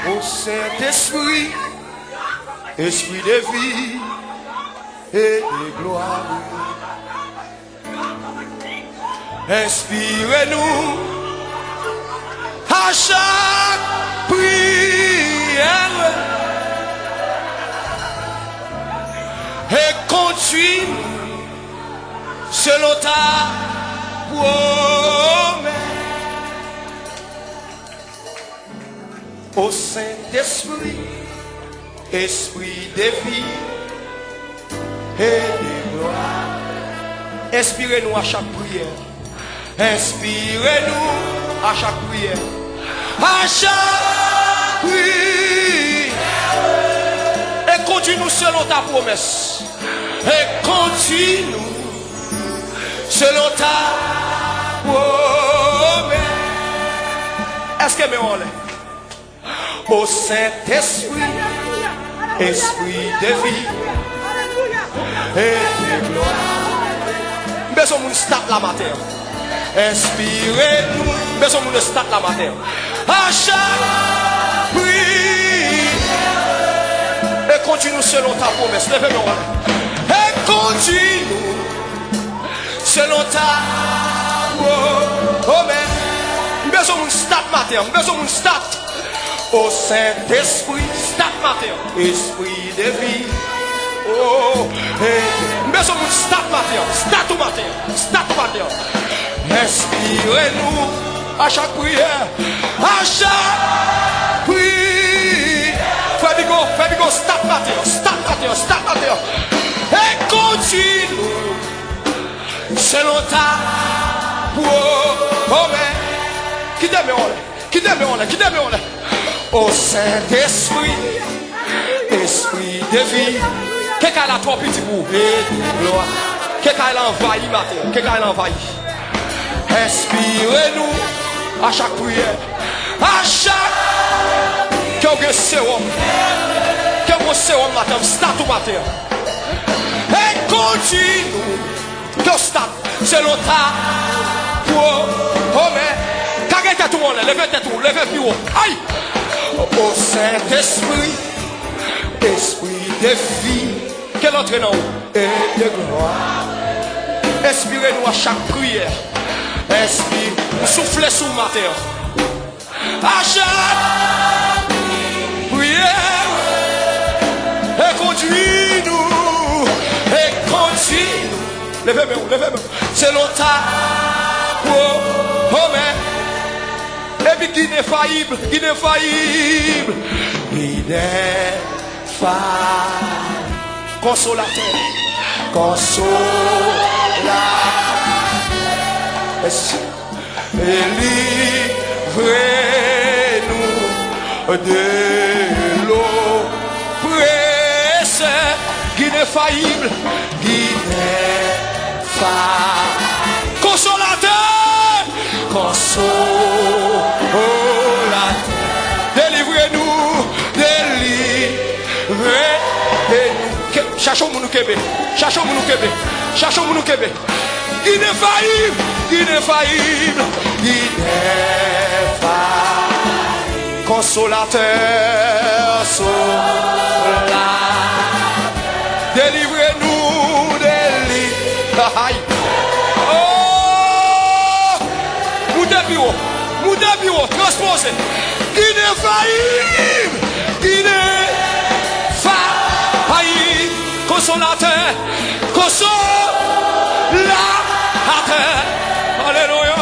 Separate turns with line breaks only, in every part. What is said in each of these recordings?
Ô Saint-Esprit, Esprit de vie et de gloire, inspirez-nous à chaque prière et conduis-nous selon ta promesse. Ô Saint-Esprit, Esprit de vie et de gloire, inspirez-nous à chaque prière. Inspirez-nous à chaque prière. À chaque prière. Et conduis-nous selon ta promesse. Et conduis-nous selon ta promesse. Est-ce que on est? Ô Saint-Esprit, Esprit de vie et de gloire. Besoin de start la matière. Inspirez-nous. Besoin de start la matière. À chaque prière. Et continue selon ta promesse. Levez-moi. Et continue selon ta promesse. Besoin de start matière. Besoin de start. Ô Saint-Esprit, start matière. Esprit de vie. Oh, mais on start matin, start matin, start matin. Inspirez-nous à chaque prière, à chaque prière. Fais du go, start matin, start matin, start matin. Et continue selon ta promesse. Qui demeure, qui demeure. Ô Saint-Esprit, Esprit de vie. Quelqu'un a trois petits bouts et gloire. Quelqu'un a envahi matin. Quelqu'un a envahi. Inspirez-nous à chaque prière. À chaque. Quelqu'un sérum. Quelqu'un sérum matin. Start au matin. Et continue. Quelqu'un start. Selon ta promesse. Carrez tout le monde. Levez tout. Levez plus haut. Aïe. Ô Saint-Esprit. Esprit de vie. Quel entraîneur et de gloire. Inspirez-nous à chaque prière. Inspire, soufflez sous ma terre. À chaque prière. Et conduis-nous. Et conduis-nous. Levez-moi. Selon ta promesse. Et puis guide infaillible. Guide infaillible. Consolateur, et livrez-nous de l'oppresse, guide infaillible, consolateur, délivrez-nous, cherchons mon Kébé. Guide infaillible. Consolateur, délivrez-nous Oh, Moudé bureau, transposé. Guide infaillible. Consolateur, alléluia,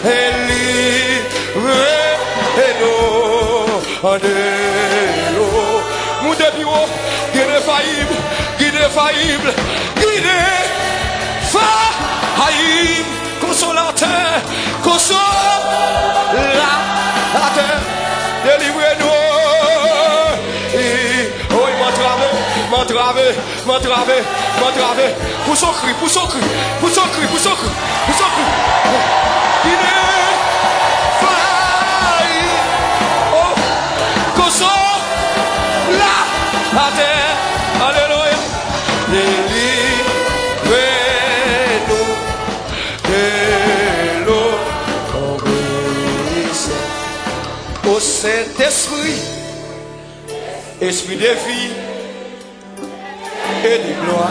et livrez-nous, mon bureau, guide infaillible, consolateur, délivrez-nous. M'entraver. Pour son cri. Il est failli. Oh, la terre. Alléluia. Délivrez-nous de l'eau. Au Saint-Esprit. esprit de vie et de gloire.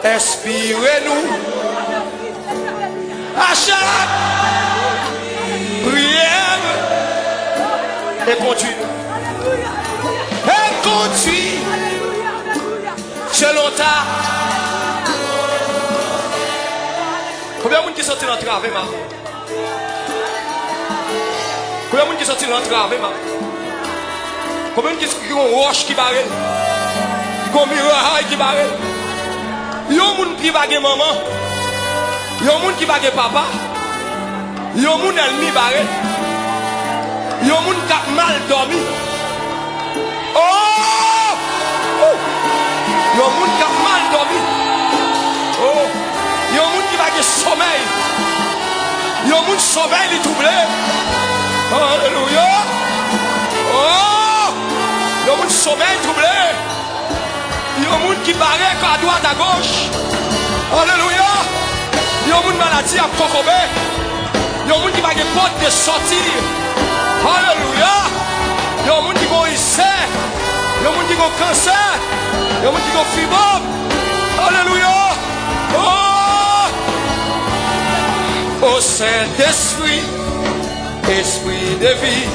Inspirez-nous à chaque prière et continue. Et continue selon ta. Combien de monde qui sont dans le travail, ma? Combien de monde qui sont dans le travail, ma? Combien de monde qui ont roche qui barre? Qui ont miroir qui barre? Il y a un monde qui va maman. Il y a un monde qui va papa. Il y a un monde ennemi barré. Il y a un monde qui a mal dormi. Oh! Il y a un monde qui a mal dormi. Oh! Il y a un monde qui va sommeil. Il y a un monde sommeil qui est troublé. Alléluia. Oh! Il y a un monde sommeil troublé. Il y a un monde qui paraît à droite, à gauche. Alléluia. Il y a un monde maladie à Kokobé. Il y a un monde qui va avoir porte de sortir. Alléluia. Il y a un monde qui va ici. Il y a un monde qui va cancer. Il y a un monde qui va fibrome. Alléluia. Oh. Au Saint-Esprit, esprit de vie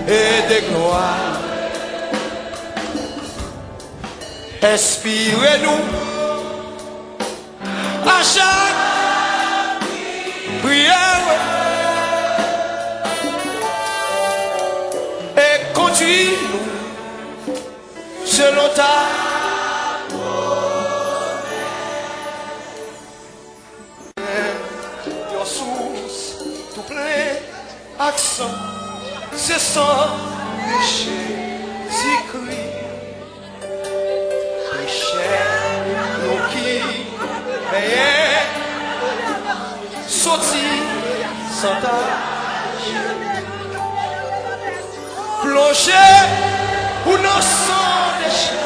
et de gloire. Inspirez-nous à chaque prière et conduis-nous selon ta your source tout plein accent c'est sans péché Jésus-Christ. Nous qui veillons, sortis sans tâche, plongés ou non sans déchet,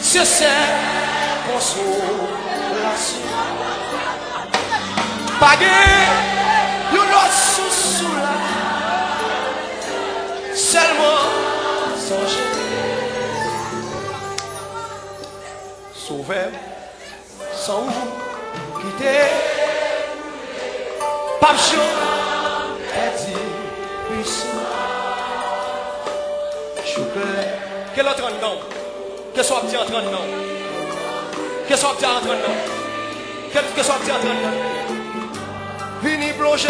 c'est cette consolation. Paguer, you not sous la, seulement songer. Sauver sans vous quitter. Papchon est dit puissant. Chocolat. Quel autre nom? Qu'est-ce qu'on dit en train de nom? Qu'est-ce qu'on dit en train de nom? Qu'est-ce qu'on dit en train de nom? Vini plonger.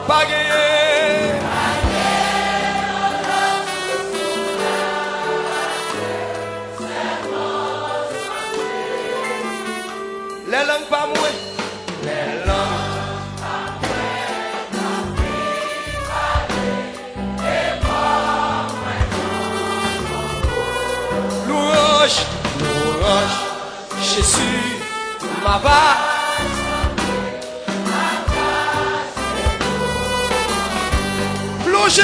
Pas gagné. Les langues pas moins. Les langues pas moins. Louange, louange, Jésus, ma part. Plongez.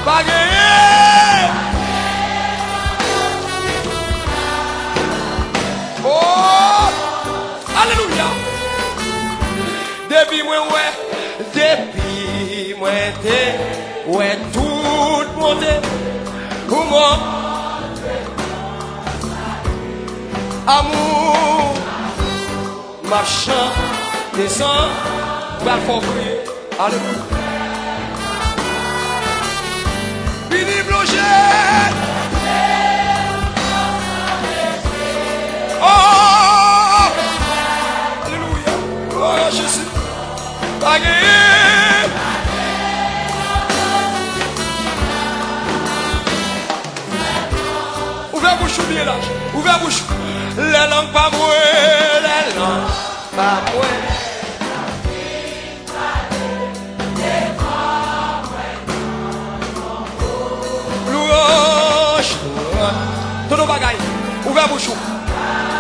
Pas gagné. Oh, alléluia. Depuis moi ouais, depuis moi t'es ouais tout monté pour moi. Amour, marchand, descend, va le faire prier. Alléluia. Fini bloqué. Oh, alléluia. Oh, Jésus. Bagé. Ouvrez bouche, oubliez là. Ouvrez bouche. Les langues pas mouées, les langues pas mouées. Louange, tout le bagaille. Ouvrez bouche,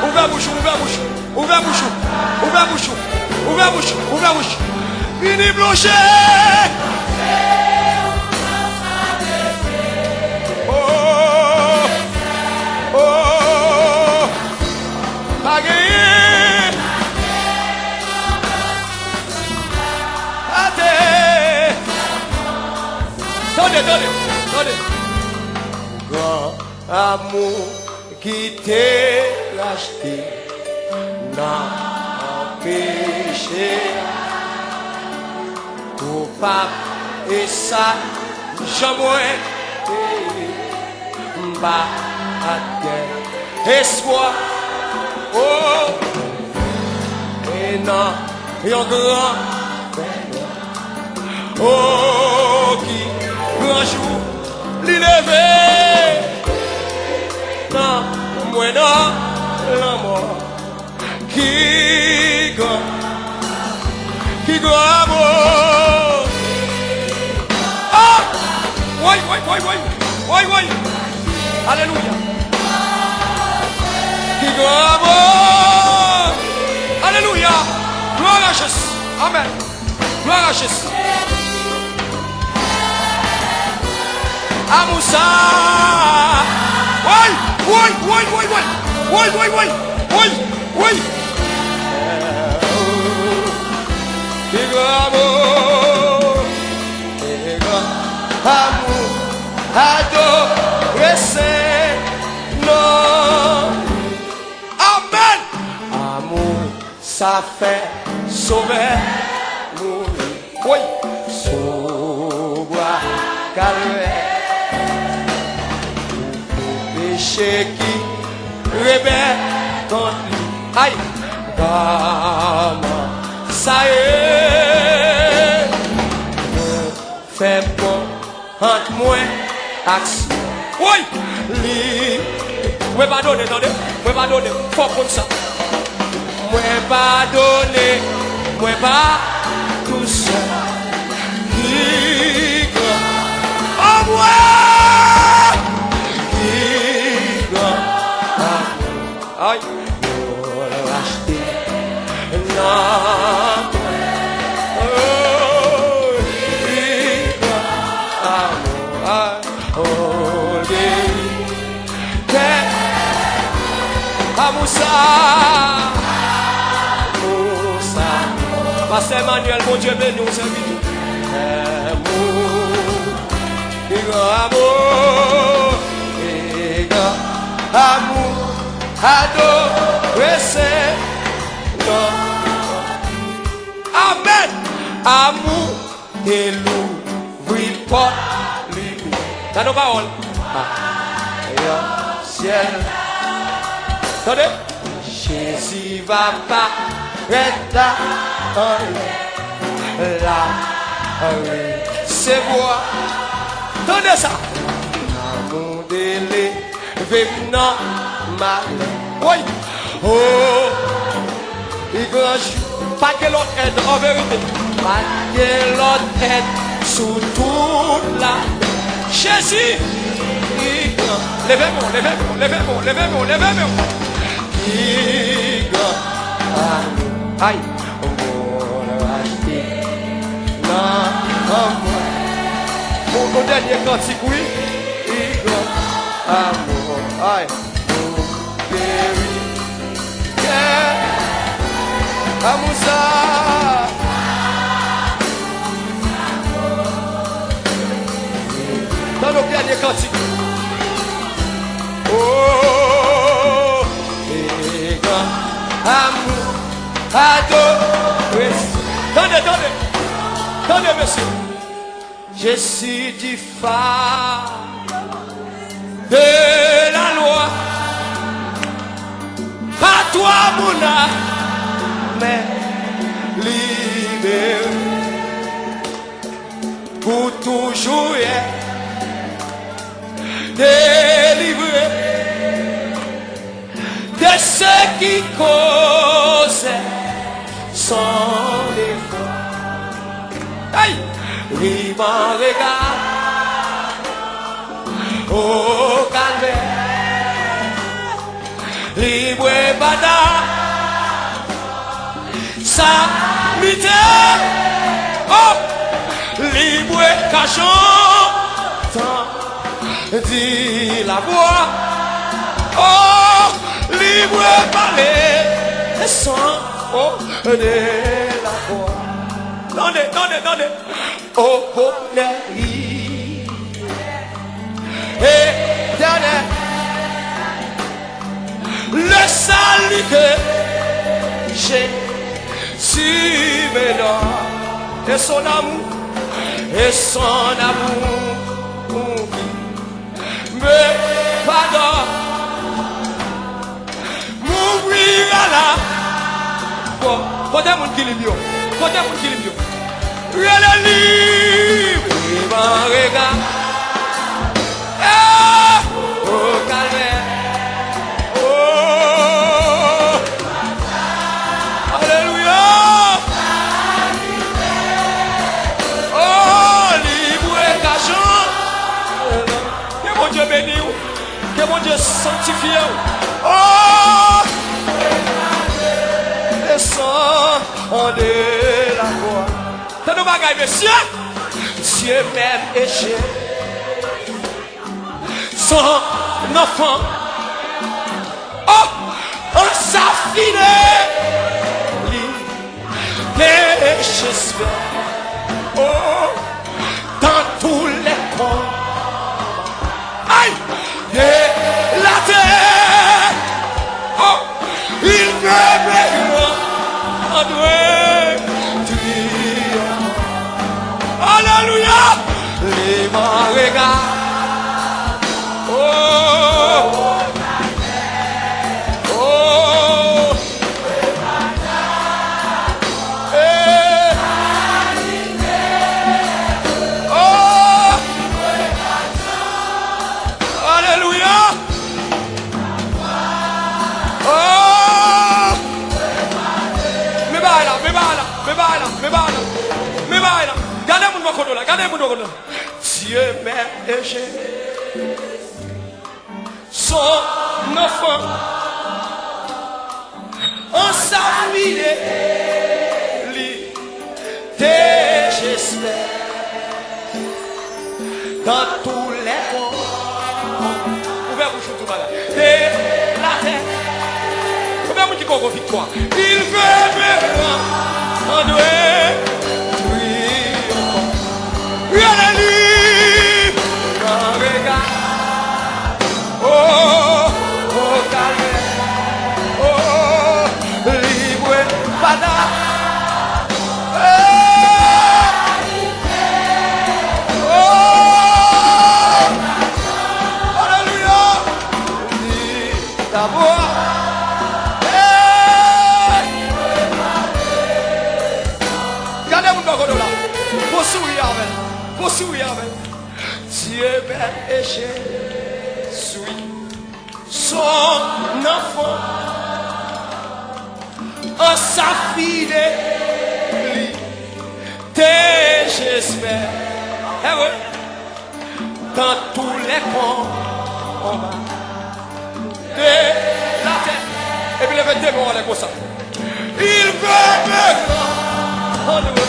ouvrez bouche, ouvrez bouche, ouvrez bouche, ouvrez bouche. Ouvre la bouche, ouvre la bouche. Vini blancher. Oh, oh, pas gagné. Attendez. Grand amour qui t'est racheté n'a empêché pour pas et ça jamais pas espoir. Oh, et non, et un grand oh, qui grand jour l'élevé non, moi non, la mort qui grand amour. Ah, oui, alléluia. Qui grand amour, alléluia. Gloire à Jésus, amen. Gloire à Jésus. Amoussa. Oui. Amour, adorer, non. Amen. Amour, ça fait sauver, mourir. Oui. Sauver, calmer. Péché qui rebelle contre lui. Aïe, comment ça y est, fait bon entre moi action. Oui, lui, moi pas donner, faut comme ça. Moi pas donner, moi pas tout seul. Qui en moi. Aïe, pour le racheter, non, Moussa, Pasteur Emmanuel, mon Dieu béni, nous servir. Amour, adorer, amen. Amour, et l'ouvrir porte, lui. T'as nos paroles. Ciel. Attendez. Jésus va pas être là. C'est moi. Attendez ça. Amour délai, venant mal. Oui. Oh. Il grand pas que l'autre aide en vérité. Pas que l'autre aide sous toute la. Jésus. Levez-moi. Aïe, mon dernier cantique, oui. Amour, aïe, Amoussa. Dans nos derniers cantiques. Oh, amour, adorer. Attendez, monsieur. Je suis du phare de la loi. À toi, mon âme, libéré pour toujours. Délivré de ceux qui causent sans défaut. Aïe, libre en regard au calvaire, libre et bada, Samité, oh, libre cachant, dit la voix, oh, libre parler, sans, oh, de la voix. Attendez, oh, bonheur, éternel, le salut que j'ai. Si me donne et son amour me pardonne, m'ouvrir à la porte. Côté mon qui libio, le livre, il m'en regarde, au calvaire. Que mon Dieu béni, que mon Dieu sanctifie. Oh, descend de la gloire. T'as nos bagailles, monsieur. Dieu même éché. Son enfant. Oh, on s'affine. J'espère. Oh, dans tous les coins. Aïe, et la terre, oh, il me bénira, alléluia, les marégas, oh, oh, Dieu m'aime et j'ai son enfant en sa vie, j'espère dans tous les coins. Ouvert bouche tout malade. De la terre. Combien de gens qui victoire? Il veut me rendre. Dieu bel et Jésus, son enfant, en sa fidélité, j'espère, dans tous les combats de la terre. Et puis le démon est comme ça. Il veut me rendre.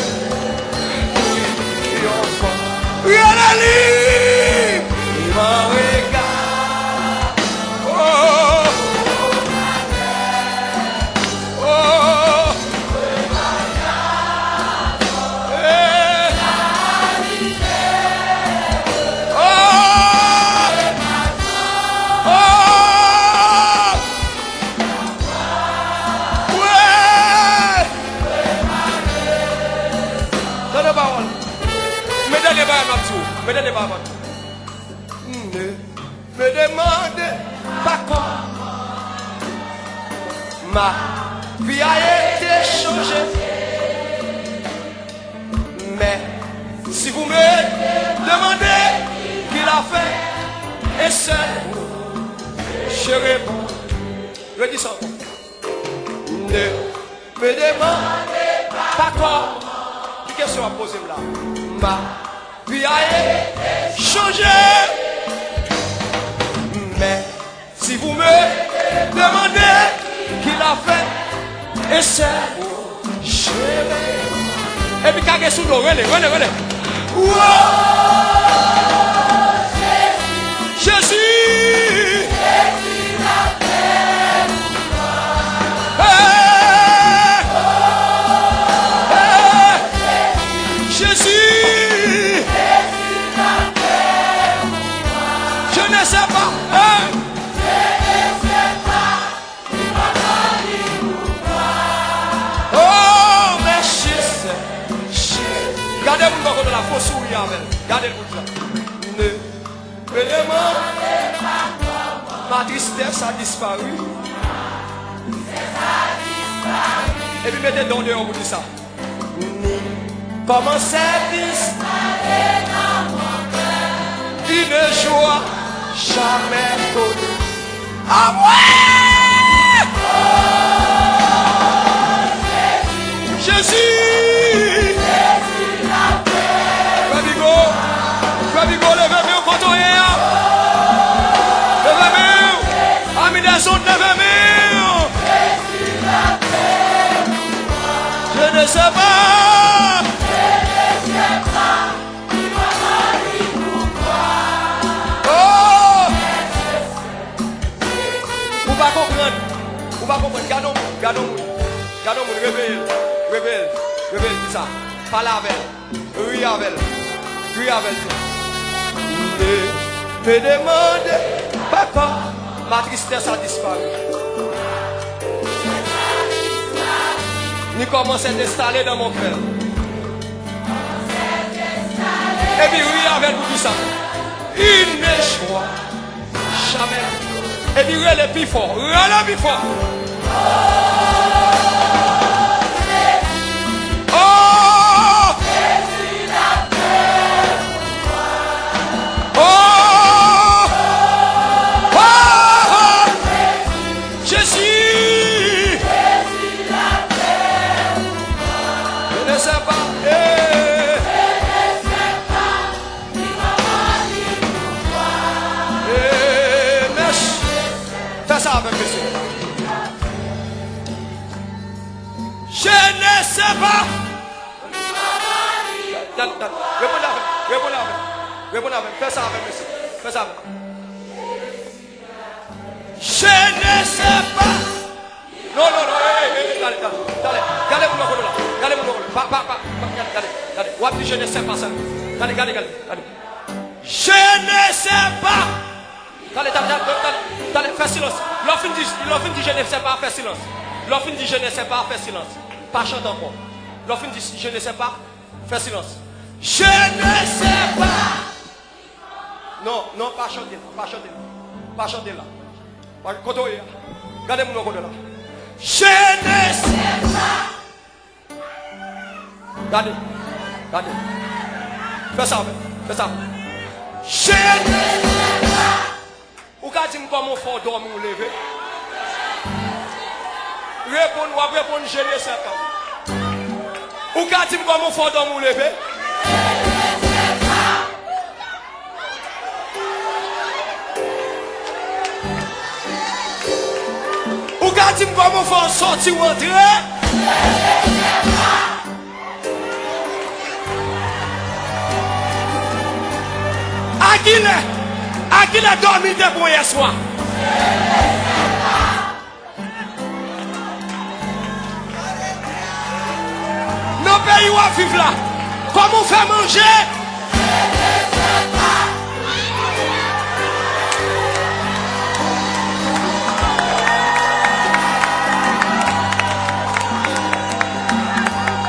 Rien à lire, il m'en regarde. Oh, oh, me demandez pas comment ma vie a été changée. Mais si vous me demandez qui l'a fait, et seul, je réponds. Je dis ça. Ne me demandez pas comment. Quelle question à poser là? Ma vie a été changée. Mais si vous me demandez qui l'a fait, et c'est Et puis, quand sous l'eau, relais. Jésus. Jésus. Je ne sais pas. Gardez-vous de la fausse souris avec. Gardez-vous de ça. Ne me demandez pas comment ma tristesse a disparu. Et puis mettez dans dehors pour dire ça. Comment c'est disparu dans mon cœur. Une joie jamais connue. Ah ouais! Jésus! Levez-vous, levez-vous, contournez-vous. Levez-vous. Amis des autres, levez-vous. Je ne sais pas. Oh! Vous pas comprendre. Vous pas comprendre. Gardons-nous. Réveille, tout ça. Parle avec. Oui avec. Me demande pas quand ma tristesse a disparu. Ni comment s'est installé dans mon cœur. Et puis oui avec vous tout ça. Il ne choix jamais. Et puis relève plus fort. Je ne sais pas. Répondez avec. Fais ça avec monsieur. Fais ça avec. Je ne sais pas. Non. Gardez-vous là. Gardez. Je ne sais pas ça. Gardez. Je ne sais pas. Allez, fais silence. L'offre dit je ne sais pas, fais silence. L'offre dit je ne sais pas, fais silence. Pas chanter encore. L'offre dit je ne sais pas, fais silence. Je ne sais pas. Non, pas chanter là. Côté, regardez-moi côté là. Je ne sais pas. Regardez. Fais ça. Je ne sais pas. Ou quand tu me comment faut dormir ou lever? Répondre, je ne sais pas. Ou quand tu me comment faut dormir ou lever? Ou quand tu me comment faut sortir ou entrer? À qui l'a dormi de bon hier soir? Nos pays où à vivre là, comment faire manger?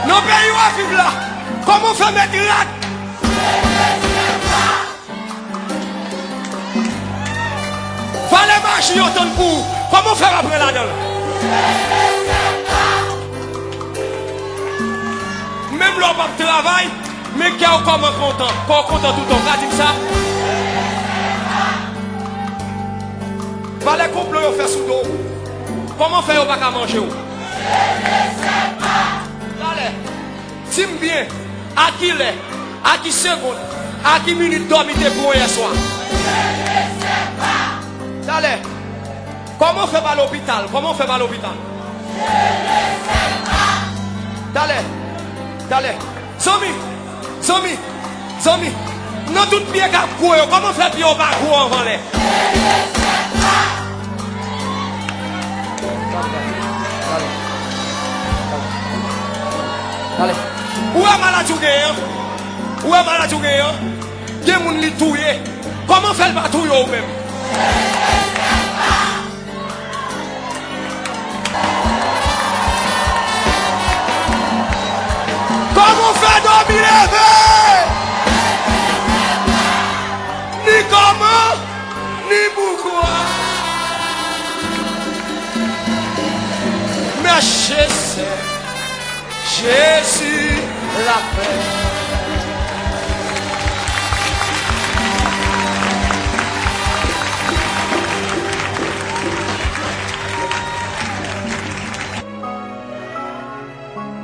Nos pays où à vivre là, comment faire mettre là? Fallait marcher autant pour. Comment faire après là-dedans? Même l'homme pas travail, mais qui est comme content. Pas content tout le temps. Dit ça. Fallait complot faire sous dos. Comment faire pas qu'à manger? Je ne sais pas. Allez. Dis-moi bien. À qui l'est? À qui seconde? À qui minute dormité pour hier soir? Je ne sais pas. Allez, comment on fait mal à l'hôpital? Je ne sais pas. Dale. Zami. Non tout pied qu'à courir. Comment faire pied au bas courir avant les? Dale. Où est malade ou gagne? Il y a moun li touye. Comment faire le batouille ou même? Comment faire dormir lever? Ni comment, ni pourquoi. Mais Jésus l'a fait.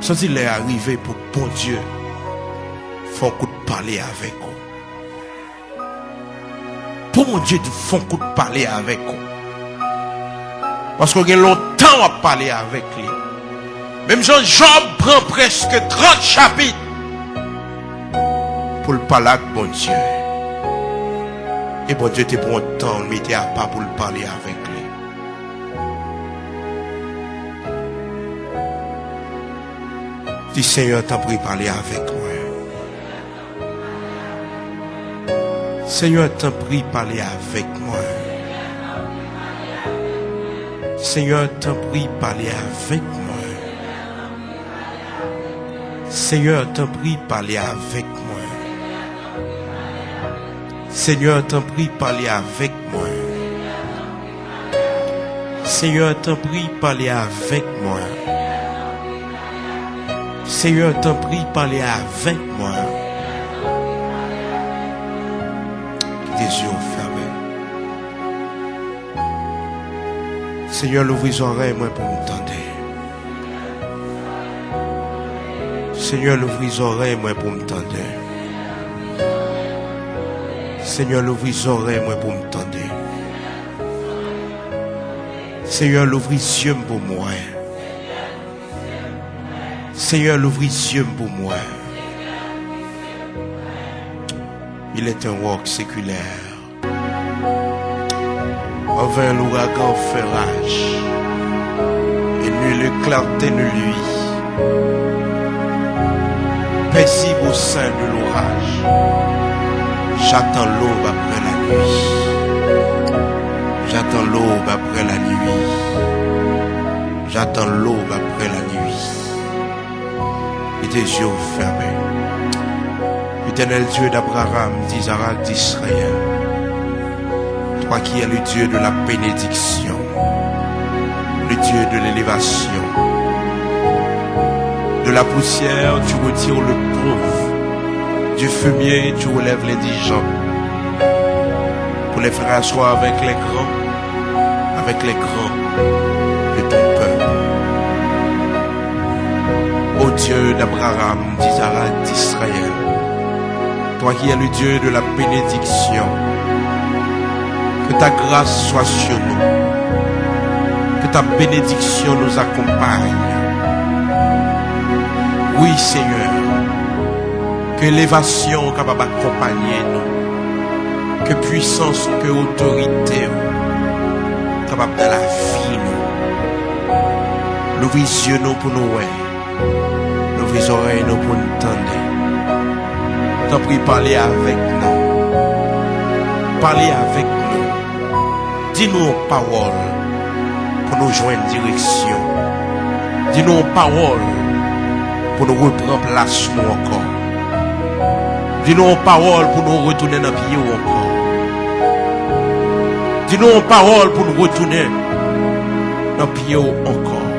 Ça, il est arrivé pour bon Dieu. Faut qu'on parler avec vous. Pour mon Dieu, il faut qu'on parler avec vous. Parce qu'on a longtemps à parler avec lui. Même Job prend presque 30 chapitres pour le parler avec bon Dieu. Et bon Dieu, te prend le temps, il mettait à part pour le parler avec lui. Dis Seigneur, t'as pris parler avec moi. Seigneur, t'as pris parler avec moi. Seigneur, t'as pris parler avec moi. Seigneur, t'as pris parler avec moi. Seigneur, t'as pris parler avec moi. Seigneur, t'as pris parler avec moi. Seigneur, t'en prie, parlez avec moi. Des yeux fermés. Seigneur, l'ouvre les oreilles, moi, pour m'entendre. Seigneur, l'ouvre les oreilles, moi, pour m'entendre. Seigneur, l'ouvre les oreilles, moi, pour m'entendre. Seigneur, l'ouvre les yeux pour moi. Seigneur, l'ouvre les yeux pour moi. Il est un work séculaire. Envers l'ouragan fait rage. Et nulle clarté ne luit. Paisible au sein de l'orage. J'attends l'aube après la nuit. J'attends l'aube après la nuit. J'attends l'aube après la nuit. Et tes yeux fermés. Éternel Dieu d'Abraham, d'Isaac, d'Israël, toi qui es le Dieu de la bénédiction, le Dieu de l'élévation, de la poussière tu retires le pauvre, du fumier tu relèves l'indigent, pour les faire asseoir avec les grands de ton peuple. Ô Dieu d'Abraham, d'Isaac, d'Israël, toi qui es le Dieu de la bénédiction, que ta grâce soit sur nous, que ta bénédiction nous accompagne. Oui Seigneur, que l'élévation capable d'accompagner nous, que puissance, que autorité capable de la vie nous. Nous visions nous pour nous, nous les oreilles nous pour nous tendre. T'en prie, parlez avec nous. Parlez avec nous. Dis-nous une parole pour nous joindre direction. Dis-nous une parole pour nous reprendre place nous encore. Dis-nous une parole pour nous retourner dans le pied encore. Dis-nous une parole pour nous retourner dans le pied encore.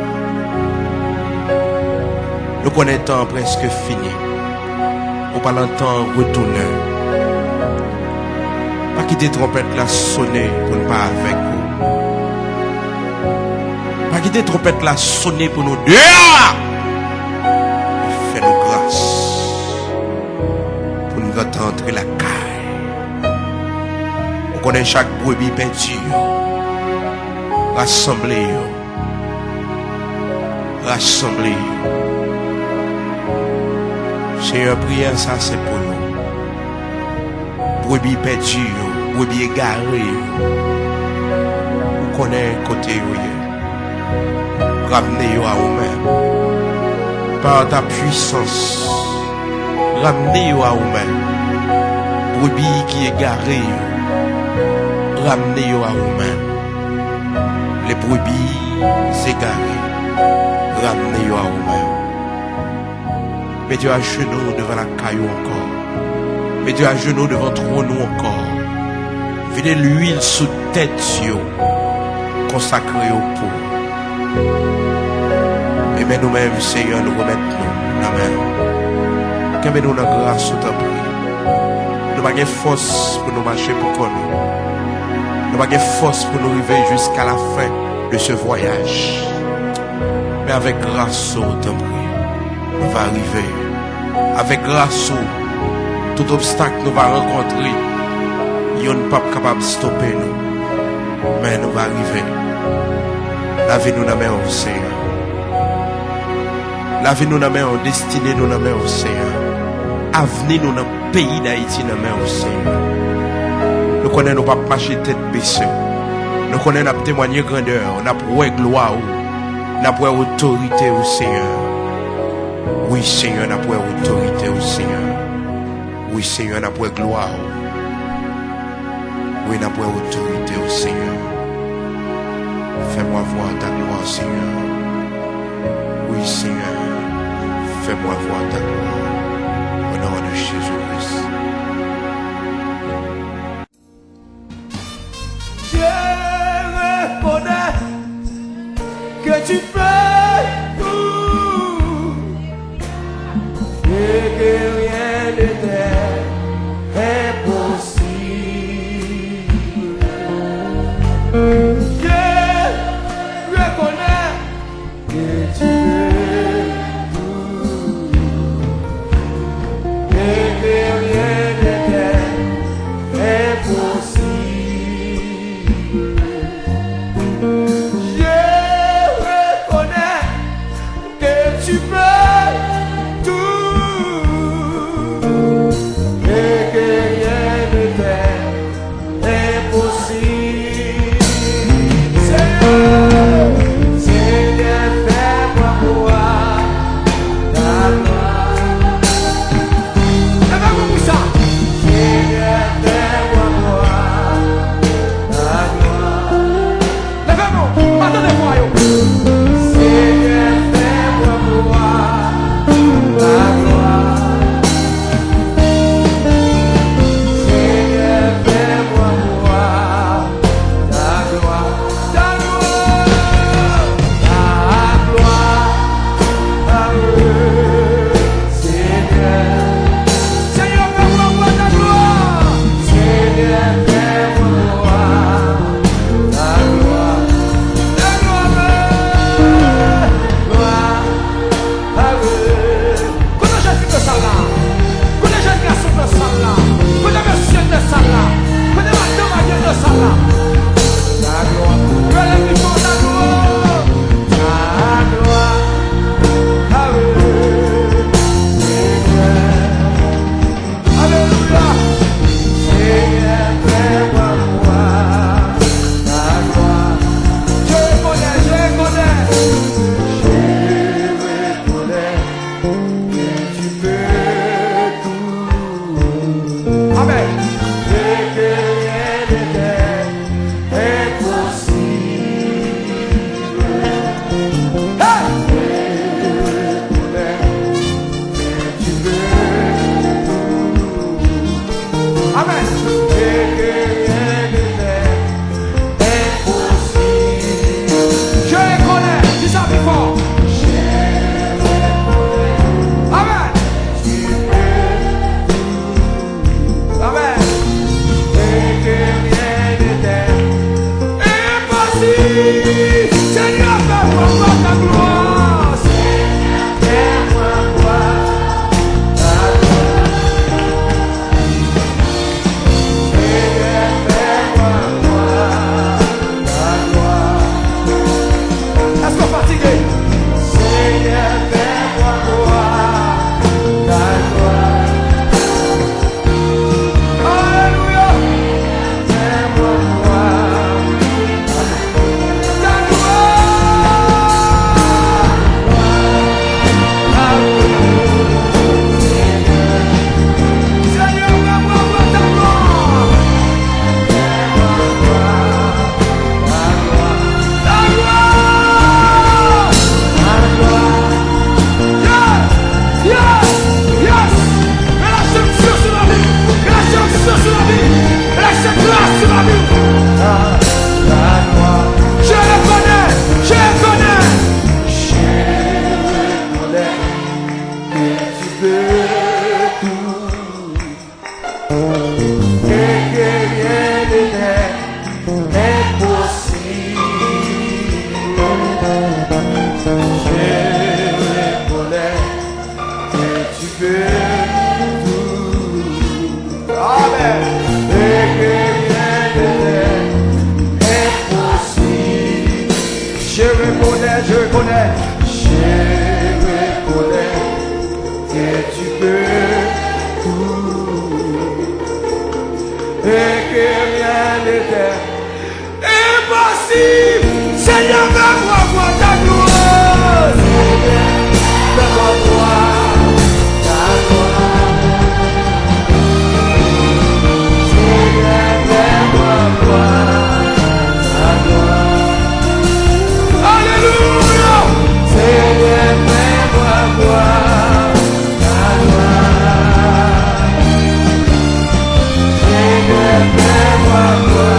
Nous connaissons presque fini. Ou pas longtemps retourner. Pas quitter trompette la sonner pour ne pas avec vous. Pas quitter trompette la sonner pour nous dehors. Fais-nous grâce pour nous entendre la caille. On connaît chaque brebis peinture. Rassembler. Seigneur, prière ça c'est pour nous. Brebis perdues, brebis égarées. Vous connaissez côté où ramenez-vous à vous-même. Par ta puissance, ramenez-vous à vous-même. Brebis qui égarées, ramenez-vous à vous-même. Les brebis égarées, ramenez-vous à vous-même. Mettez à genoux devant la caillou encore. Mettez à genoux devant trône encore. Venez l'huile sous tête, consacrée au pot. Et mais nous-mêmes, Seigneur, nous remettons la main. Que nous la grâce sous ta prière. Nous n'avons pas de force pour nous marcher pour qu'on nous n'avons pas de force pour nous arriver jusqu'à la fin de ce voyage. Mais avec grâce sous ta prière, nous va arriver. Avec grâce, tout obstacle nous va rencontrer. Il n'y a pas capable de stopper nous. Mais nous va arriver. La vie nous n'a pas au Seigneur. La vie nous n'a pas au destiné nous n'a pas au Seigneur. Avenir nous dans le pays d'Haïti n'a pas au Seigneur. Nous connaissons nous pas marcher tête baissée. Nous connaissons nous témoigner grandeur. Nous avons gloire. Nous avons autorité au Seigneur. Oui, Seigneur, n'a pas autorité au Seigneur. Oui, Seigneur, n'a pas gloire. Oui, n'a pas autorité au Seigneur. Fais-moi voir ta gloire, Seigneur. Oui, Seigneur, fais-moi voir ta gloire. Au nom de Jésus-Christ.
Je reconnais que tu peux. Et que rien n'était impossible. Je reconnais que tu peux tout. Et que rien n'était impossible. Je reconnais que tu peux. peux tout. Amen. Et que rien n'est impossible. Je reconnais que tu peux tout. Et que rien n'est impossible. Seigneur, fais-moi voir ta gloire. Seigneur, fais-moi voir ta gloire. Seigneur, fais-moi voir ta gloire. Alléluia. Seigneur, fais-moi voir ta gloire. Seigneur, fais-moi voir.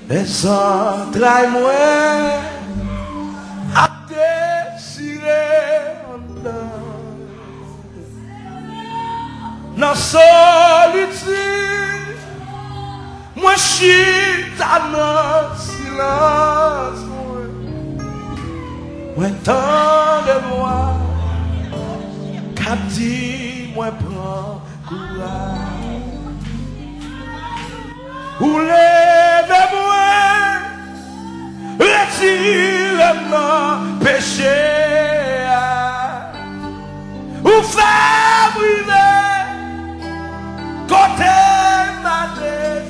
Les entrailles-moi à désirer en dans solitude, moi chute dans silence, moi tant de moi, captif, moi prends courage, ou les moi, retire-moi péché, ou fais brûler côté ma tête.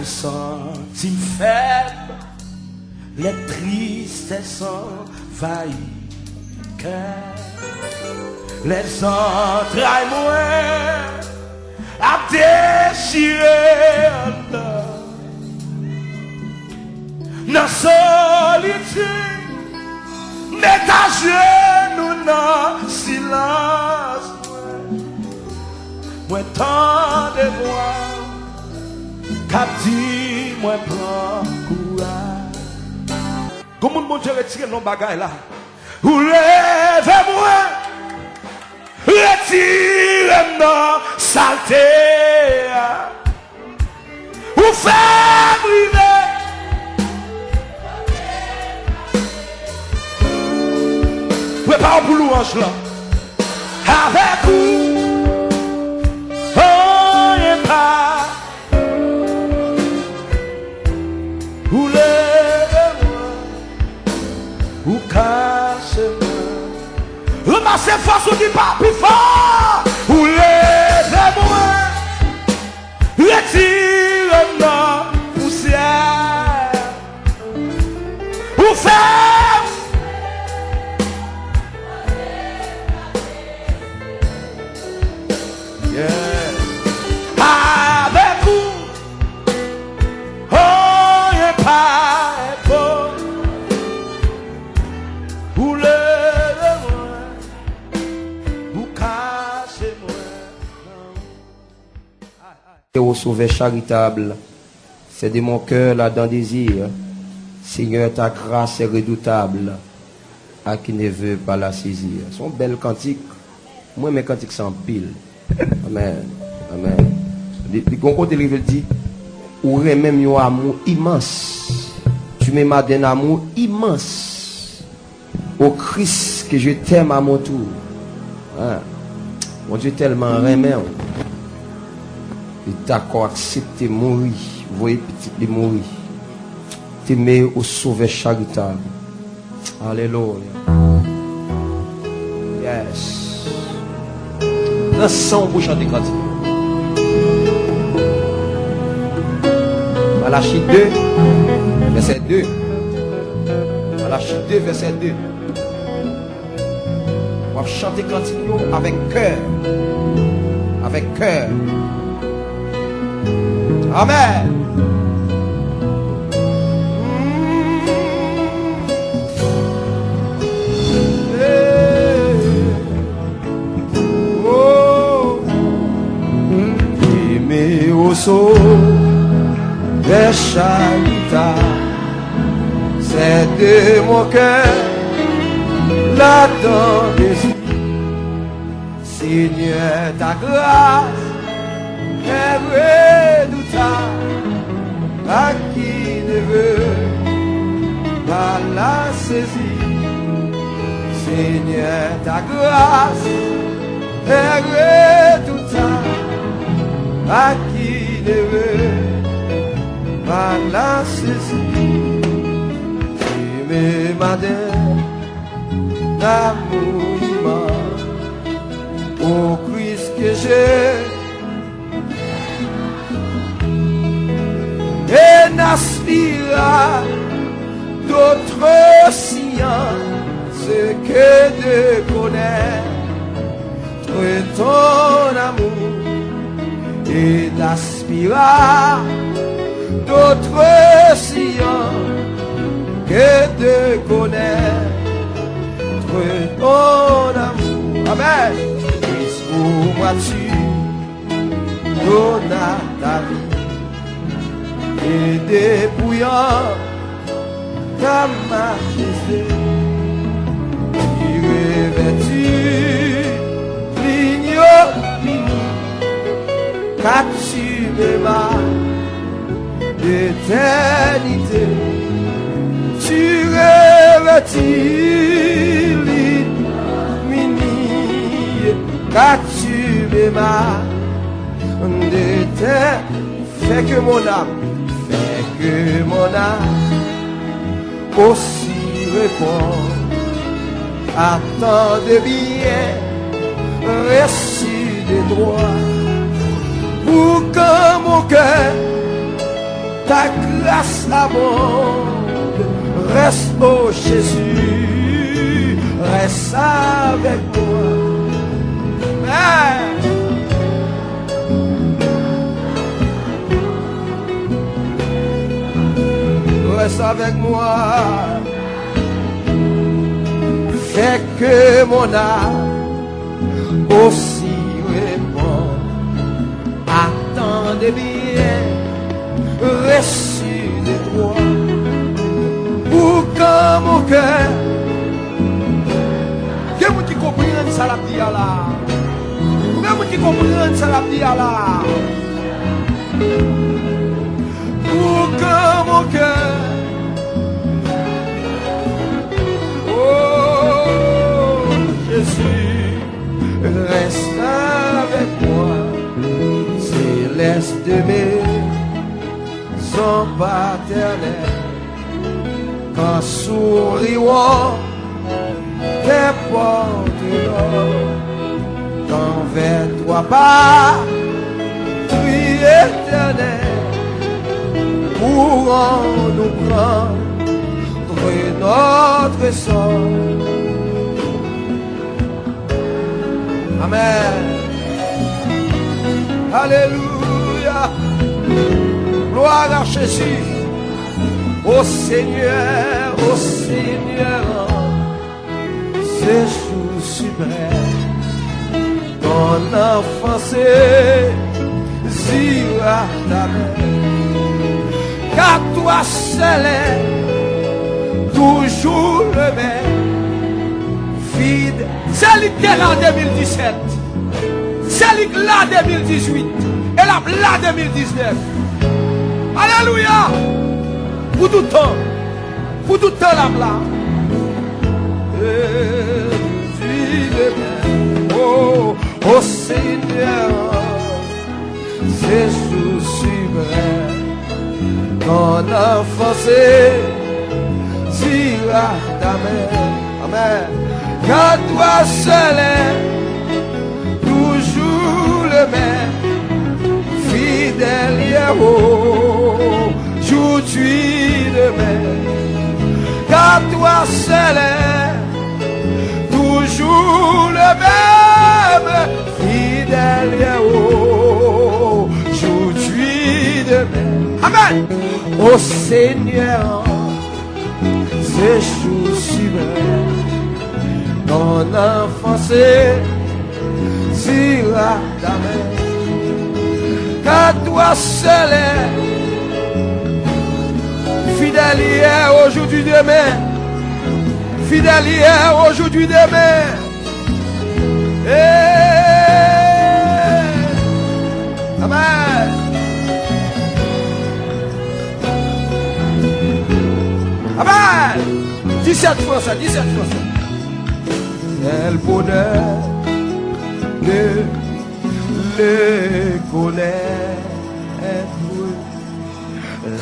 me sens faible, les tristesses envahissent cœur, les entrailles moins à déchirer dans solitude, mais ta genou dans silence. Moi tant de voix, cap dit moi prends courage. Comment mon Dieu retire nos bagailles là? Ou lève-moi, retire-moi saleté, ou fais brûler. Prépare pour louange là. Avec vous, oh et pas. Ou lève-moi, ou casse-moi. Ramassez force ou qui pas plus fort. Ou lève-moi, retire-moi poussière. Ou fais. Avec vous, oh, et pas bon, ou lève-moi, ou casse-moi.
Ô Sauveur charitable, c'est de mon cœur là-dedans désir. Seigneur, ta grâce est redoutable, à qui ne veut pas la saisir. Son bel cantique, moi mes cantiques sont pile. Amen. Amen. Le côté il dit, ou même un amour immense. Tu m'aimes d'un amour immense. Au Christ que je t'aime à mon tour. Hein? Mon Dieu tellement remet. Il est d'accord accepter mourir. Vous voyez petit de mourir. T'aimer au Sauveur charitable. Alléluia. Yes. Ensemble pour chanter cantique. Malachie 2, verset 2. Malachie 2, verset 2. On va chanter cantique avec cœur. Avec cœur. Amen.
Sauveur charitable, c'est de mon cœur là-dedans désir. Seigneur, ta grâce est redoutable, à qui ne veut pas la saisir. Seigneur, ta grâce est redoutable, à qui ne veut pas la saisir. Tu me madères d'amour immense, au Christ que j'ai, et n'aspire à d'autres sciences que de connaître ton amour, et d'aspirer d'autres sciences que de connaître ton amour. Amen. Christ, pour moi tu donnes ta vie et dépouillant ta majesté, tu revêtus l'ignominie, car tu m'aimas d'éternité. Tu revêtis l'ignominie, car tu m'aimas d'éternité. Fais que mon âme aussi répond à tant de biens reçus de droit, pour que mon cœur ta grâce abonde. Reste, oh Jésus, reste avec moi. Amen. Reste avec moi. Fais que mon âme aussi répond. Attendez bien, reçu de toi. Pour que mon cœur, que vous qui comprenez ça la vie là. Que vous qui comprenez ça la vie là. Pour que mon cœur, oh Jésus, reste avec moi. Céleste de maison paternelle, quand souriant tes portes d'or, quand vers toi pas, pluie éternelle, pour nous prendre notre sort. Amen. Alléluia. Gloire à Jésus. Ô Seigneur, séjour suprême, ton enfance ira ta main. Car toi seul est toujours le même, fidèle. C'est littéral en 2017, c'est là 2018, et là 2019. Alléluia. Pour tout temps là. Oh, oh Seigneur, c'est sous suprême, ton enfance ira ta main. Amen. Car toi seul est toujours le même, fidèle, oh, aujourd'hui demain. Car toi seul est toujours le même, fidèle, oh, aujourd'hui demain. Amen. Ô Seigneur, séjour suprême, ton enfance sera ta main. Car toi seul est fidèle hier, aujourd'hui, demain. Fidèle hier, aujourd'hui, demain. Amen. Amen. 17 fois ça. Quel bonheur de le connaître,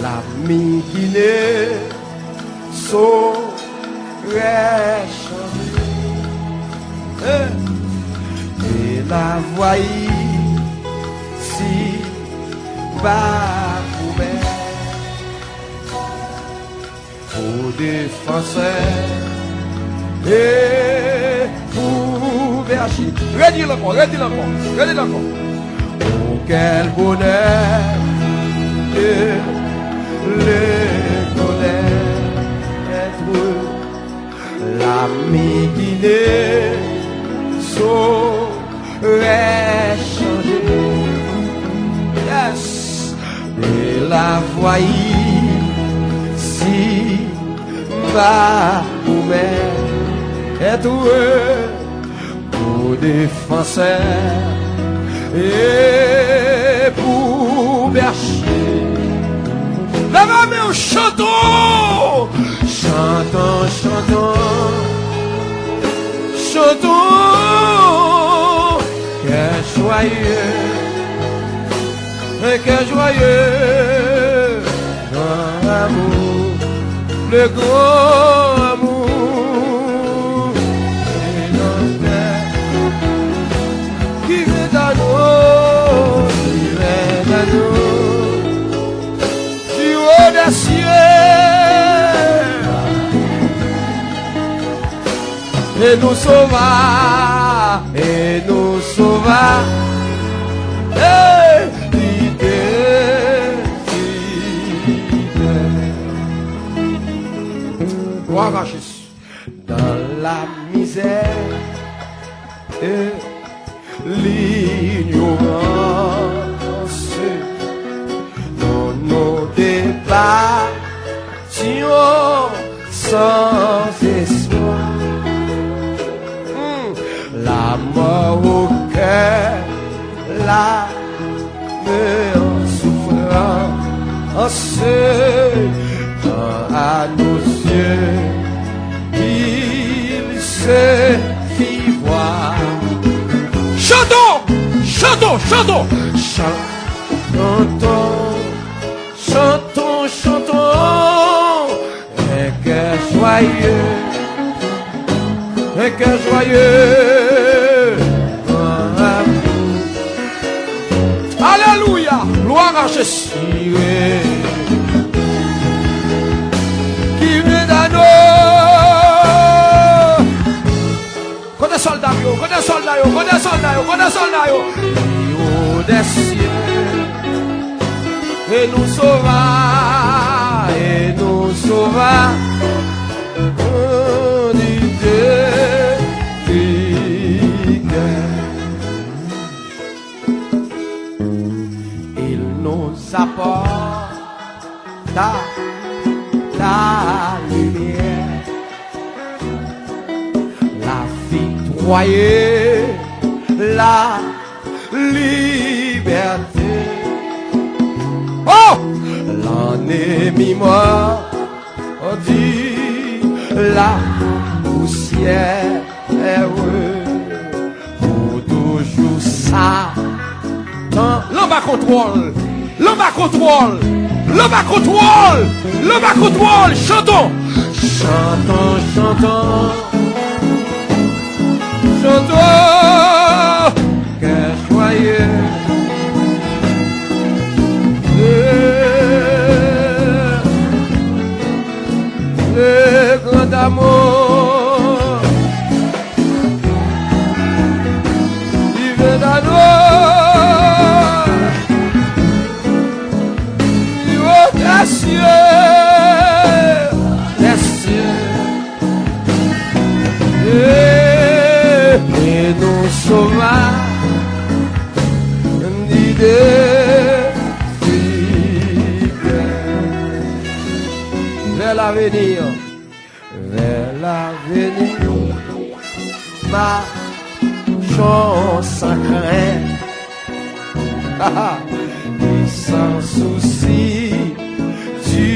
l'ami qui ne saurait changer, et la voix si bas pour défenseur et pour berger. Redis-le encore. Oh, quel bonheur de le connaître, l'ami qui ne saurait changer. Yes. Et la voix si va pour être pour défenseur et pour berger. La main, chantons, que joyeux, grand amour, le grand amour, et notre qui vient à nous,
et nous sauva, et nous sauva. Et l'idée,
Gloire à Jésus.
dans la misère et l'ignorance, nous nous débattions sans espoir. La mort au cœur, la mort en souffrance, quand à nos yeux il se fit voir.
Chantons, chantons, chantons.
Chantons, chantons, chantons, un cœur joyeux, un cœur joyeux, en amour.
Alléluia. Gloire à Jésus.
Qui vient à nous.
Côté soldat, yo, côté soldat, yo, côté soldat, yo, côté soldat, yo.
Haut des cieux, et nous sauva, et nous sauva. On il nous apporte la lumière, la victoire, la liberté.
Oh!
L'ennemi mort dit la poussière pour toujours ça.
L'homme va contrôle. L'homme va contrôle. L'homme va contrôle. L'homme va contrôle. Chantons.
Chantons, chantons, chantons, cœur joyeux. Le grand amour, il vient à nous, du haut des cieux, et nous sauva d'idées vers l'avenir, vers l'avenir, ma chance sans crainte, et sans souci du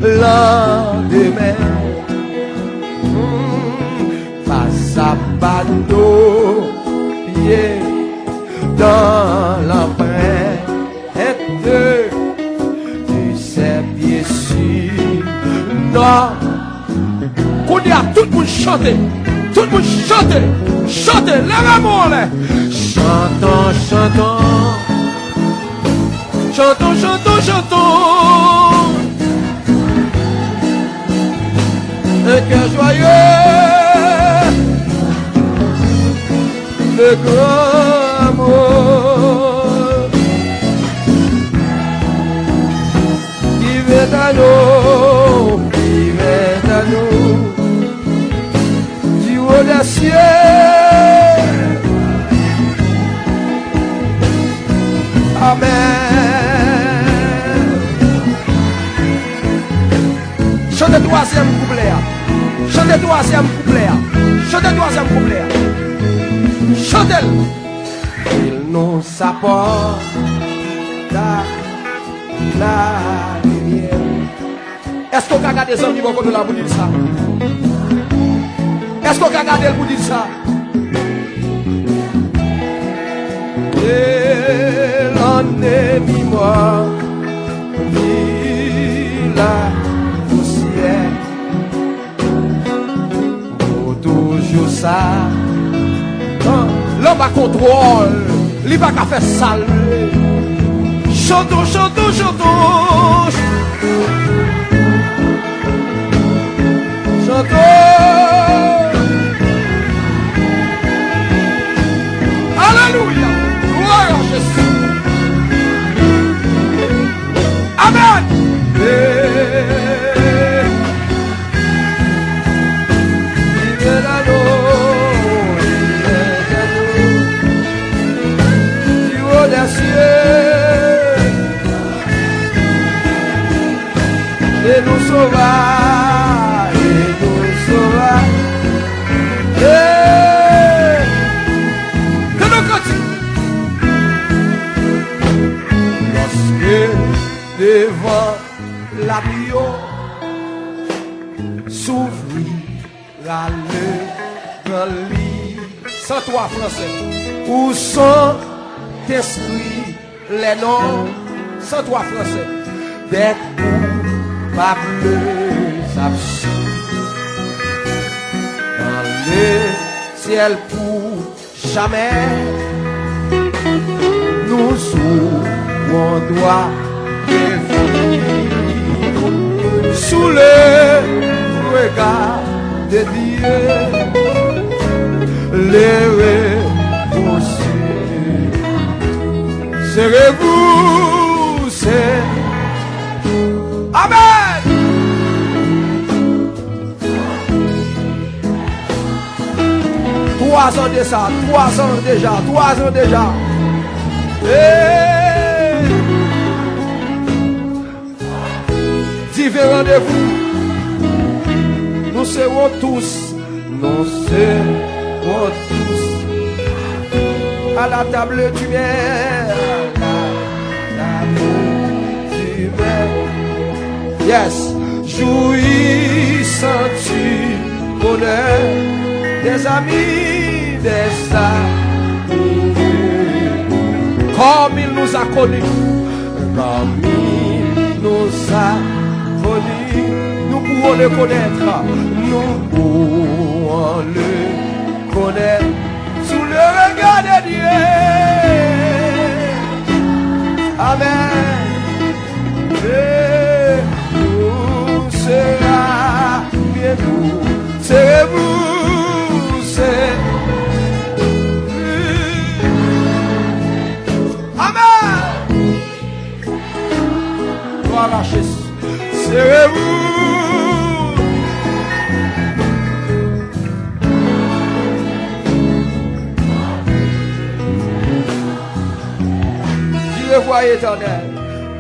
lendemain. Pas à pas nos pieds dans l'empreinte du ses pieds sur nos.
Qu'on y a tout le monde chanter. Tout le monde chanter. Chanter. Lève-moi là.
Chantons, chantons, chantons, chantons, chantons, un cœur joyeux, le grand amour qui vient à nous, qui vient à nous, du haut des cieux. Amen.
Chantez troisième couplet. Chantez troisième couplet. Chantez troisième couplet. Chantez.
Il nous apporte la lumière.
Est-ce qu'on a regardé les amis pour la dire ça? Est-ce qu'on a regardé le pour dire ça?
Et l'ennemi mort dit la poussière pour toujours ça.
L'homme a contrôle. Il va pas faire sale. Chantons, chantons, chantons.
Chantons,
nous sauvera, il nous sauvera. Que nous continuons. Lorsque devant la bio s'ouvrira le grand lit, sans toi français, où sont esprit les noms, sans toi français, des coupables absous dans le ciel pour jamais. Nous ouvrons doigt et vivre sous le regard de Dieu, les repoussés. Serez-vous, c'est Amen. 3 ans de ça, 3 ans déjà, 3 ans déjà. Différents de vous, nous serons tous à la table du maire, yes, jouissant-tu bonheur des amis, des amis, comme il nous a connus, comme il nous a connus, nous pouvons le connaître, nous pouvons le connaître sous le regard de Dieu. Amen. Et nous sera bientôt, serez-vous, c'est Amen. Gloire à Jésus. Serez-vous. Tu revois éternel.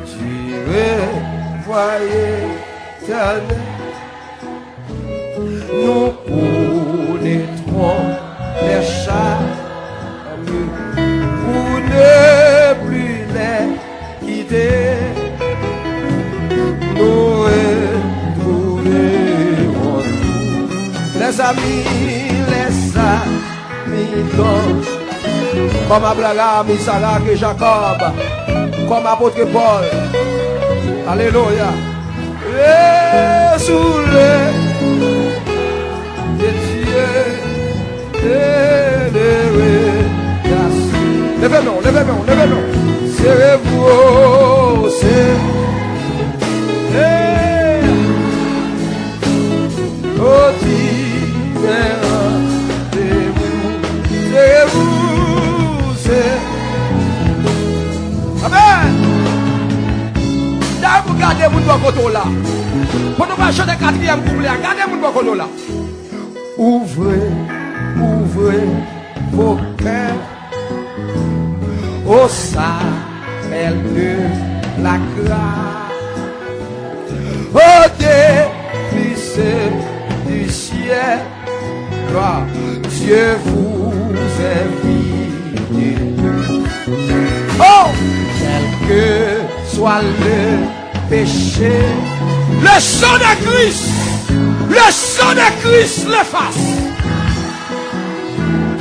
Tu revois éternel. Nous connaîtrons les charmes pour ne plus les quitter. Nous retrouverons les amis comme Abraham, Isaac et Jacob, comme apôtre Paul. Alléluia. Et sous le Dieu, levez-nous, levez-nous, levez-nous. Serrez-vous, c'est Amen. D'ailleurs, vous gardez mon doigt côté là. Pour nous pas chanter 4e couplet, gardez mon doigt côté là. Ouvrez, ouvrez vos cœurs au Sacré de la grâce, au délice du ciel. Gloire, Dieu vous invite. Oh, quel que soit le péché, le sang de Christ l'efface.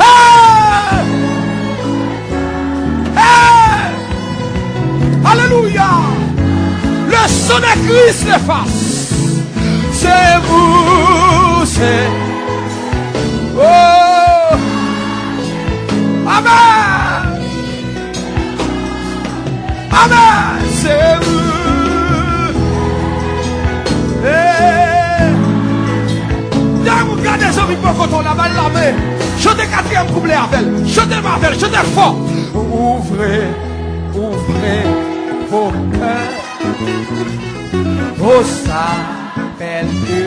Hey! Hey! Alléluia! Le sang de Christ l'efface. C'est vous, c'est oh! Amen! Amen! C'est vous! Vous gardez ce rythme quand on la balle la main. Chantez 4e couplet avec elle. Chantez Marvel, chantez fort. Ouvrez, ouvrez vos cœurs au Sacré de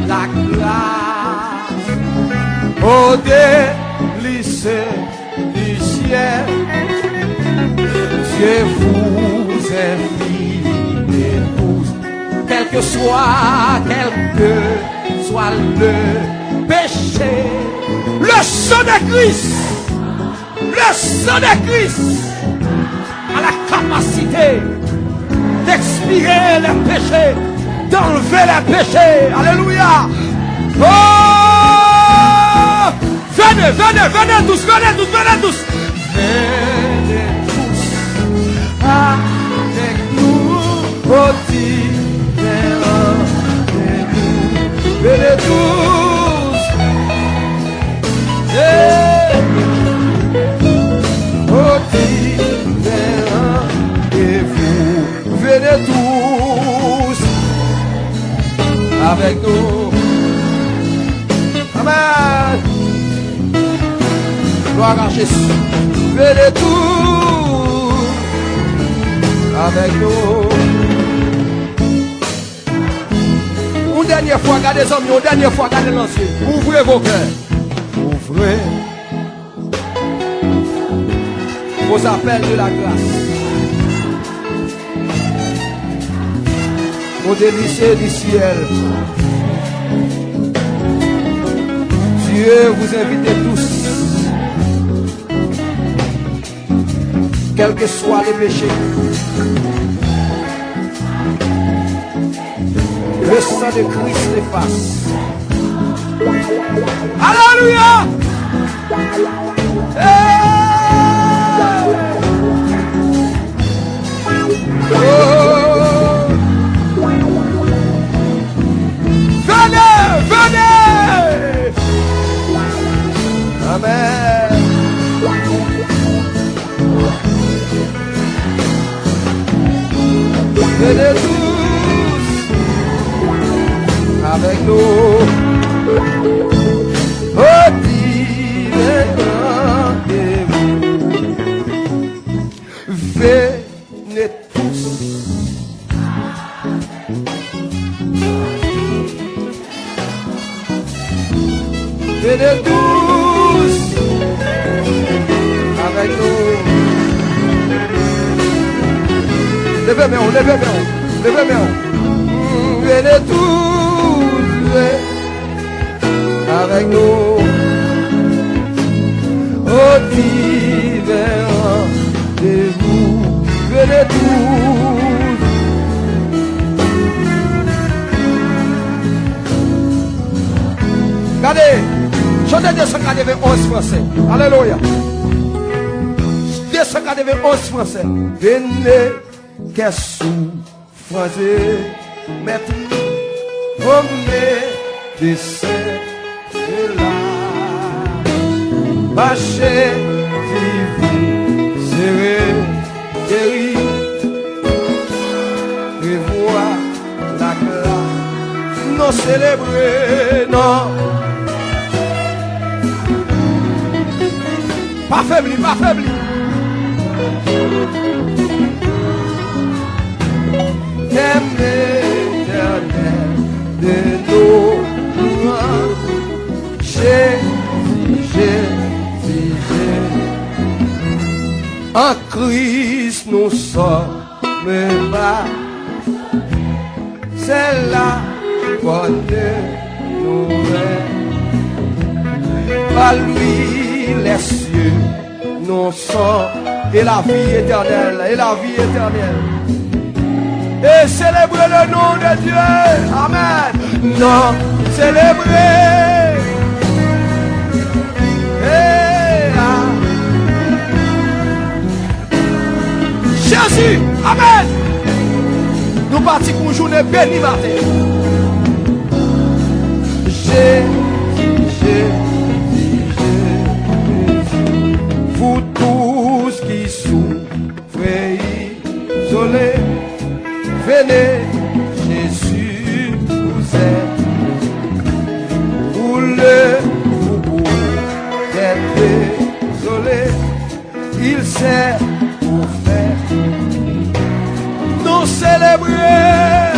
la grâce, au délice du ciel. Dieu vous invite tous, quel que soit le péché, le sang de Christ, a la capacité d'expirer les péchés, d'enlever les péchés. Alléluia. Oh, venez tous, venez tous avec nous, oh venez tous, et vous, venez tous avec nous. Amen. Gloire à Jésus. Venez tous avec nous. Une dernière fois, regardez les hommes, une dernière fois, regardez l'ancien. Ouvrez vos cœurs. Ouvrez vos appels de la grâce. Aux délicieux du ciel. Dieu vous invite tous, quels que soient les péchés. Le sang de Christ l'efface. Alléluia! Oh! Venez, venez! Amen. Venez tous avec nous. Oh, divin rendez-vous. Venez tous. Venez tous avec nous. Levez mes mains. Venez tous avec nous. Au divin rendez-vous. Venez tous. Regardez. Chantez 291 français. Alléluia. 291 français. Venez, qu'est-ce français. Mettre, promener, descendre de là. Bâcher, vivre, serrer, guérir. Revoir la glace. Non célébrer, non. Pas faibli, pas faibli. L'éternel de nos louanges. Jésus. En Christ nous sommes bas. C'est la bonne nouvelle. Par lui les cieux nous sont et la vie éternelle, et célébrer le nom de Dieu. Amen. Non, célébrer. Jésus. Amen. Nous partons pour une journée bénie matin. Jésus. Vous tous qui souffrez, isolés, venez, Jésus vous aide. Vous êtes désolé, il sait vous faire nous célébrer.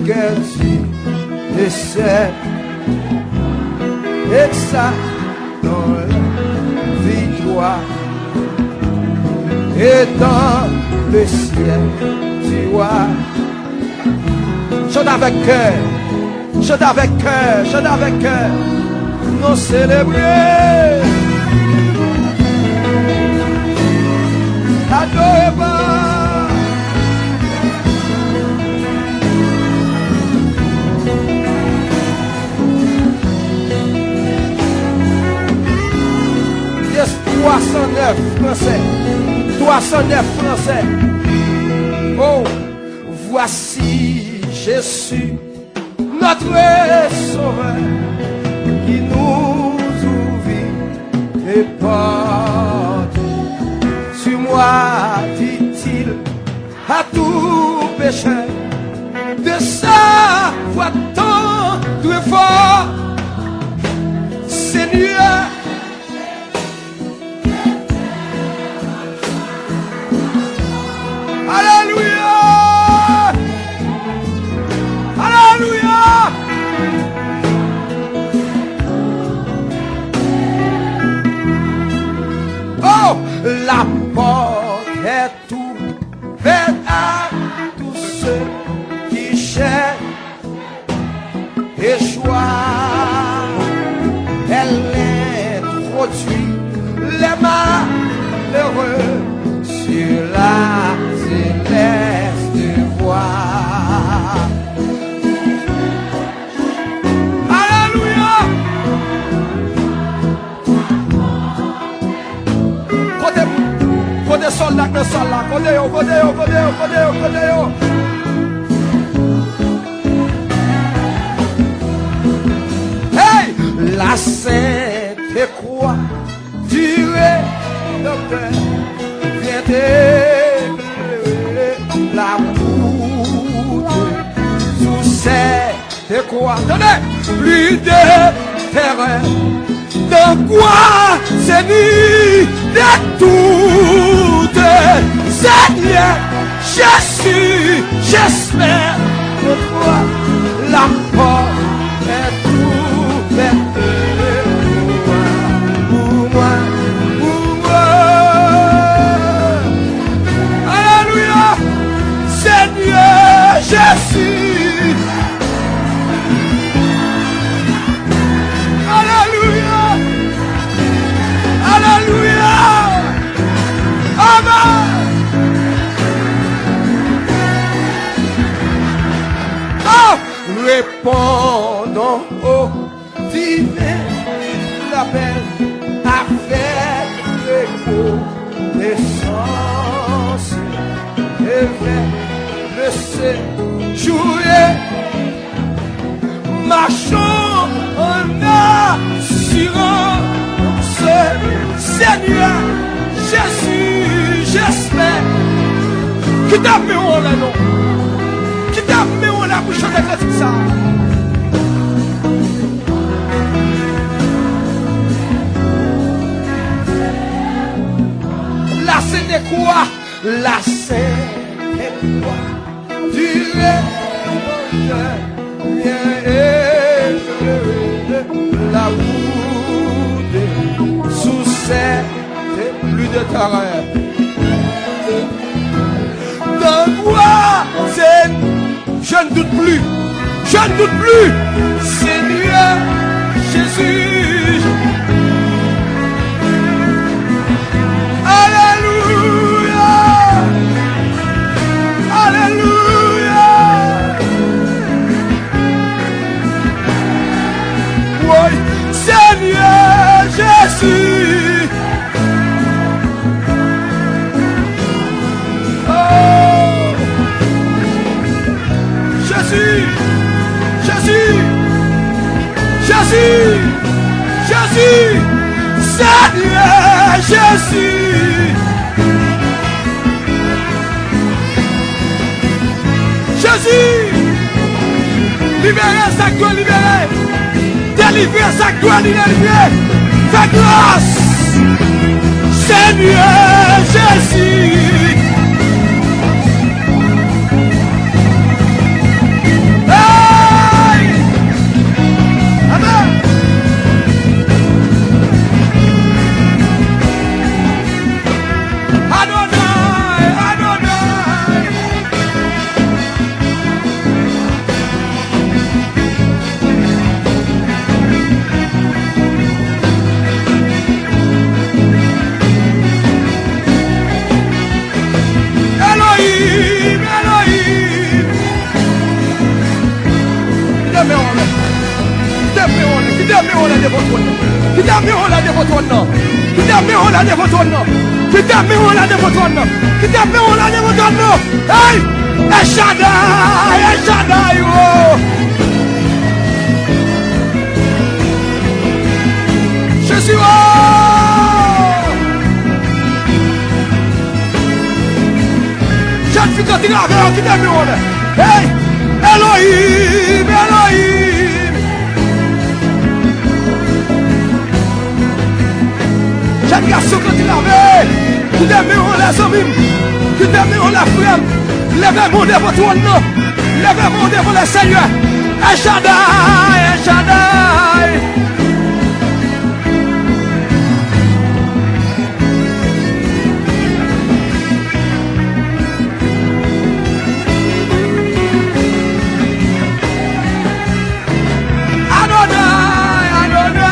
guerre et c'est et ça dans la victoire et dans le ciel tu vois. Chante avec cœur, chante avec cœur, chante avec cœur. Nous célébrer, adorer. Yes, 309 français, 309 français. Oh, voici Jésus, notre sauveur, qui nous ouvrit les portes. Sur moi, dit-il, à tout pécheur, de sa voix tendre et fort, Seigneur. Alléluia! Alléluia! Oh, la porte est ouverte à tous ceux qui cherchent et choix. Elle introduit les malheureux sur la céleste voie. Alléluia! Côté soldat de sol là, côté yo. Hey! La sainte croix durée de paix vient d'éclairer la route sous cette croix. Tenez! Plus de terreur, de quoi c'est mis de toutes. Seigneur Jésus, j'espère que toi la porte est ouverte pour moi, pour moi. Alléluia, Seigneur Jésus. Alléluia, Alléluia, Amen. Répondons au divin appel avec reconnaissance et vers le séjour. Marchons en assurance, Seigneur Jésus, j'espère que t'as mis en la non. Qui t'a mis en la bouche de ça. La scène de quoi? La scène de quoi? Du la route sous cette pluie de terreur. De quoi c'est? Je ne doute plus. Je ne doute plus. Seigneur Jésus. Alléluia. Alléluia. Oui, Seigneur Jésus. Jésus, Jésus, Jésus, Seigneur Jésus, Jésus, libérez sa gloire, libérez, délivrez sa gloire, délivrez, fais grâce, Seigneur Jésus. on la devant toi. Quitte on la devant toi. Quitte on la devant toi. Quitte on la devant toi. Quitte on la devant toi. Hey! El Shaddai, oh! Jésus, oh! Jeune fille quand il a vu, qui t'aime, on hey! Elohim, Elohim! Jeune garçon quand il a vu, qui t'aime, on les amis, qui t'aime, on la frère. Levez-moi devant toi, non. Levez-moi devant le Seigneur. El Shaddai, El Shaddai. Adonai, Adonai.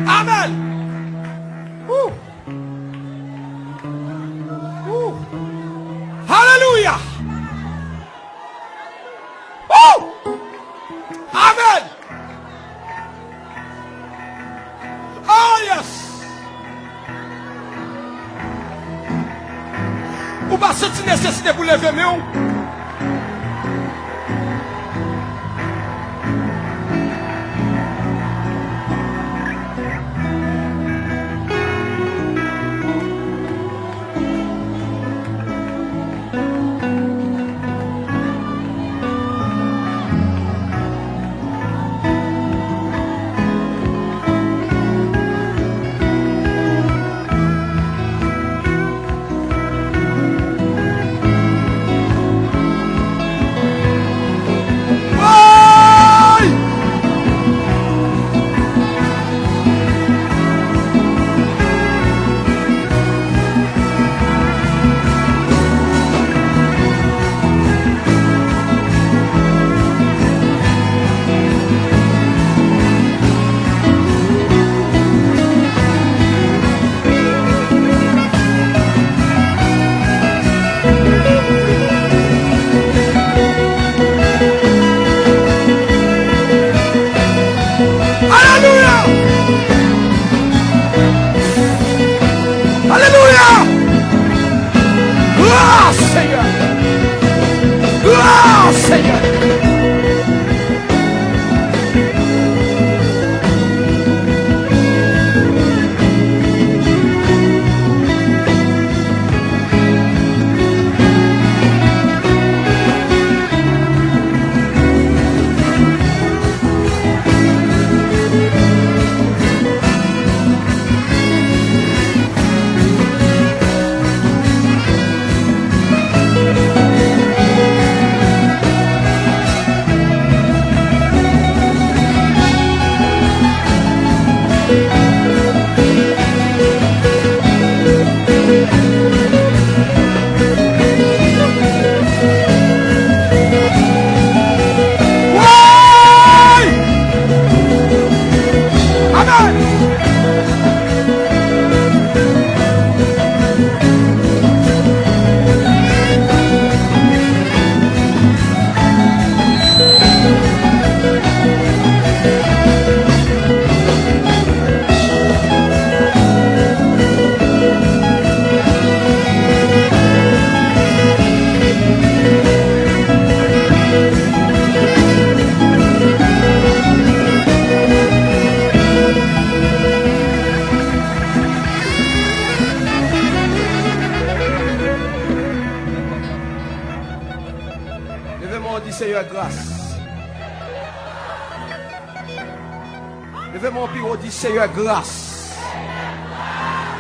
Amen. Hallelujah. Amen. Oh yes. Ou pas sentir nécessité pour lever mais Seigneur. Seigneur, grâce. Levez mon pire, dit Seigneur, grâce.